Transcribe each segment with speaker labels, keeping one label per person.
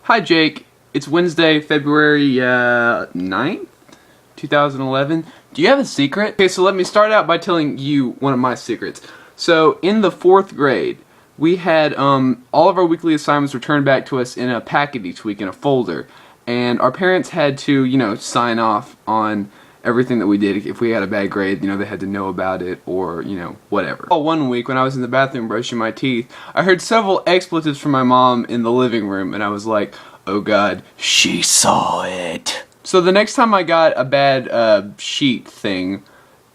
Speaker 1: Hi Jake, it's Wednesday, February 9th, 2011. Do you have a secret? Okay, so let me start out by telling you one of my secrets. So in the 4th grade, we had all of our weekly assignments returned back to us in a packet each week in a folder. And our parents had to, sign off on everything that we did. If we had a bad grade, they had to know about it or, whatever. One week when I was in the bathroom brushing my teeth, I heard several expletives from my mom in the living room and I was like, oh god, she saw it. So the next time I got a bad sheet thing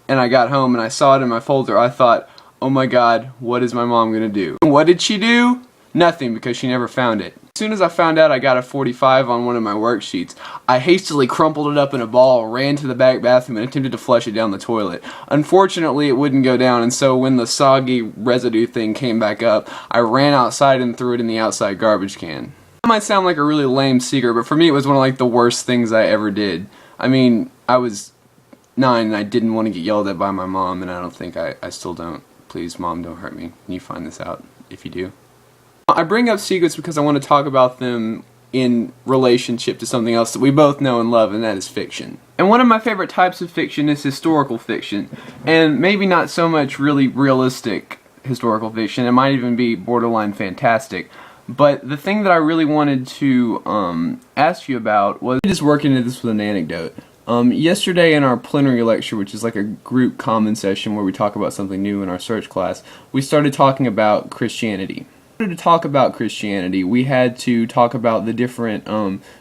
Speaker 1: and I got home and I saw it in my folder, I thought, oh my god, what is my mom gonna do? And what did she do? Nothing, because she never found it. As soon as I found out I got a 45 on one of my worksheets, I hastily crumpled it up in a ball, ran to the back bathroom, and attempted to flush it down the toilet. Unfortunately, it wouldn't go down, and so when the soggy residue thing came back up, I ran outside and threw it in the outside garbage can. That might sound like a really lame secret, but for me it was one of the worst things I ever did. I mean, I was 9 and I didn't want to get yelled at by my mom, and I don't think I still don't. Please, Mom, don't hurt me. Can you find this out if you do? I bring up secrets because I want to talk about them in relationship to something else that we both know and love, and that is fiction. And one of my favorite types of fiction is historical fiction, and maybe not so much really realistic historical fiction. It might even be borderline fantastic. But the thing that I really wanted to ask you about was just working into this with an anecdote. Yesterday in our plenary lecture, which is like a group common session where we talk about something new in our search class, we started talking about Christianity. In order to talk about Christianity, we had to talk about the different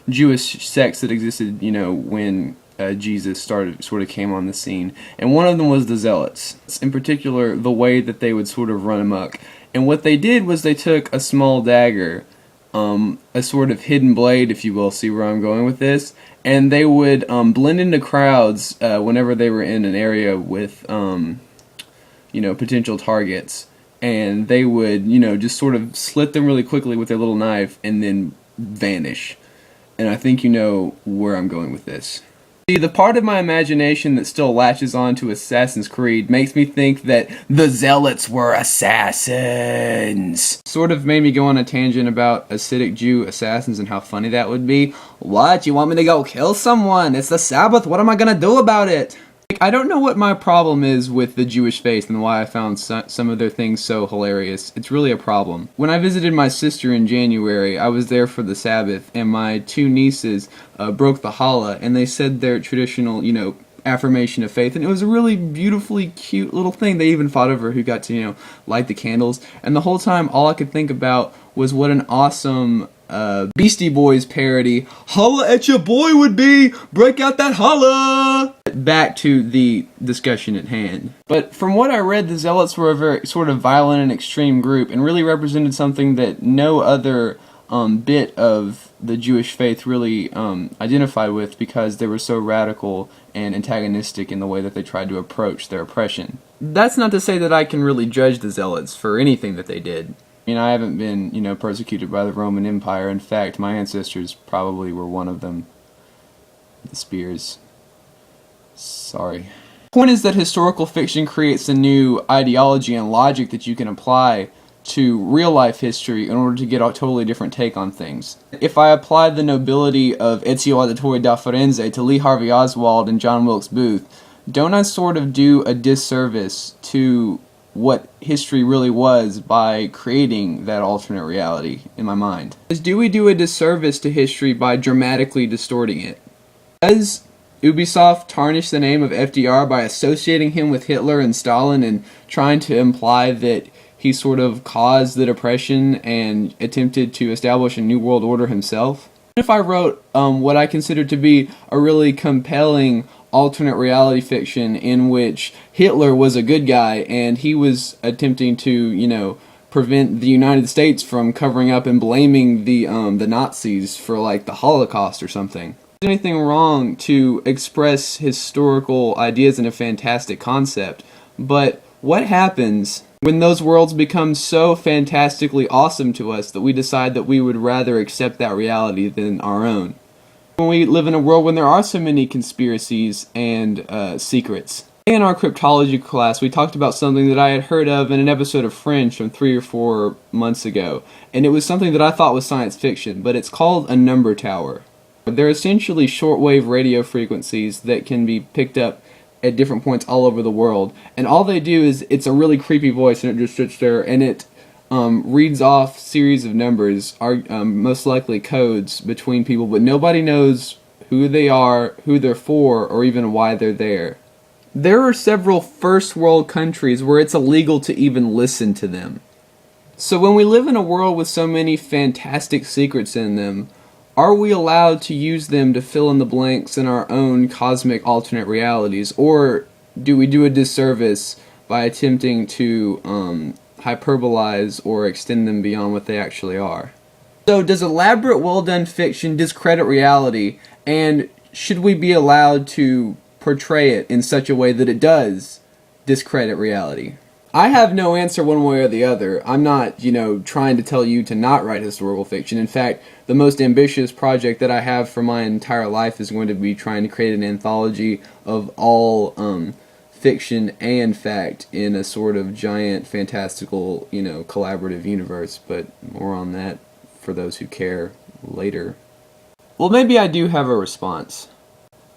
Speaker 1: Jewish sects that existed, when Jesus sort of came on the scene. And one of them was the Zealots. In particular, the way that they would sort of run amok. And what they did was they took a small dagger, a sort of hidden blade, if you will, see where I'm going with this, and they would blend into crowds whenever they were in an area with, potential targets. And they would, just sort of slit them really quickly with their little knife and then vanish. And I think you know where I'm going with this. See, the part of my imagination that still latches on to Assassin's Creed makes me think that the Zealots were assassins. Sort of made me go on a tangent about Hasidic Jew assassins and how funny that would be. What? You want me to go kill someone? It's the Sabbath. What am I gonna do about it? I don't know what my problem is with the Jewish faith and why I found some of their things so hilarious. It's really a problem. When I visited my sister in January, I was there for the Sabbath, and my 2 nieces broke the challah, and they said their traditional, affirmation of faith, and it was a really beautifully cute little thing. They even fought over who got to, light the candles, and the whole time all I could think about was what an awesome Beastie Boys parody, "Holla at your boy" would be. Break out that holla! Back to the discussion at hand. But from what I read, the Zealots were a very sort of violent and extreme group, and really represented something that no other bit of the Jewish faith really identified with, because they were so radical and antagonistic in the way that they tried to approach their oppression. That's not to say that I can really judge the Zealots for anything that they did. I haven't been, persecuted by the Roman Empire. In fact, my ancestors probably were one of them. The spears. Sorry. The point is that historical fiction creates a new ideology and logic that you can apply to real-life history in order to get a totally different take on things. If I apply the nobility of Ezio Auditore da Firenze to Lee Harvey Oswald and John Wilkes Booth, don't I sort of do a disservice to what history really was by creating that alternate reality in my mind? Do we do a disservice to history by dramatically distorting it? Does Ubisoft tarnish the name of FDR by associating him with Hitler and Stalin and trying to imply that he sort of caused the depression and attempted to establish a new world order himself? If I wrote what I consider to be a really compelling alternate reality fiction in which Hitler was a good guy and he was attempting to, prevent the United States from covering up and blaming the Nazis for the Holocaust or something. Is there anything wrong to express historical ideas in a fantastic concept? But what happens when those worlds become so fantastically awesome to us that we decide that we would rather accept that reality than our own? When we live in a world when there are so many conspiracies and secrets. In our cryptology class, we talked about something that I had heard of in an episode of Fringe from 3 or 4 months ago, and it was something that I thought was science fiction, but it's called a number tower. They're essentially shortwave radio frequencies that can be picked up at different points all over the world, and all they do is, it's a really creepy voice, and it just sits there, and it reads off series of numbers, most likely codes between people, but nobody knows who they are, who they're for, or even why they're there. There are several first world countries where it's illegal to even listen to them. So when we live in a world with so many fantastic secrets in them, are we allowed to use them to fill in the blanks in our own cosmic alternate realities, or do we do a disservice by attempting to hyperbolize or extend them beyond what they actually are? So does elaborate, well-done fiction discredit reality, and should we be allowed to portray it in such a way that it does discredit reality? I have no answer one way or the other. I'm not, trying to tell you to not write historical fiction. In fact, the most ambitious project that I have for my entire life is going to be trying to create an anthology of all fiction and fact in a sort of giant, fantastical, collaborative universe. But more on that for those who care later. Well, maybe I do have a response.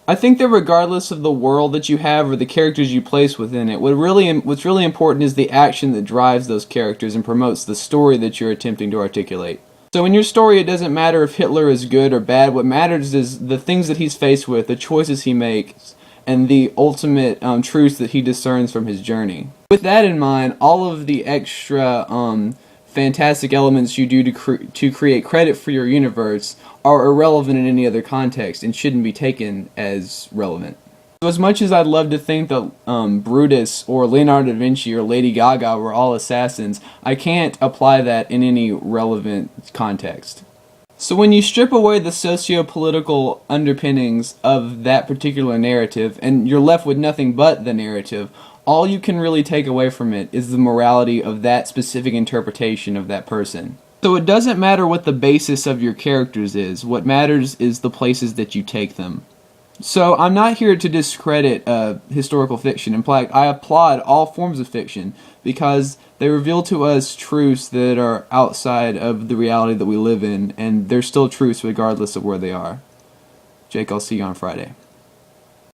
Speaker 1: I think that regardless of the world that you have or the characters you place within it, what's really important is the action that drives those characters and promotes the story that you're attempting to articulate. So in your story, it doesn't matter if Hitler is good or bad. What matters is the things that he's faced with, the choices he makes, and the ultimate truths that he discerns from his journey. With that in mind, all of the extra fantastic elements you do to create credit for your universe are irrelevant in any other context and shouldn't be taken as relevant. So as much as I'd love to think that Brutus or Leonardo da Vinci or Lady Gaga were all assassins, I can't apply that in any relevant context. So when you strip away the socio-political underpinnings of that particular narrative and you're left with nothing but the narrative, all you can really take away from it is the morality of that specific interpretation of that person. So it doesn't matter what the basis of your characters is. What matters is the places that you take them. So I'm not here to discredit historical fiction. In fact, I applaud all forms of fiction because they reveal to us truths that are outside of the reality that we live in, and they're still truths regardless of where they are. Jake, I'll see you on Friday.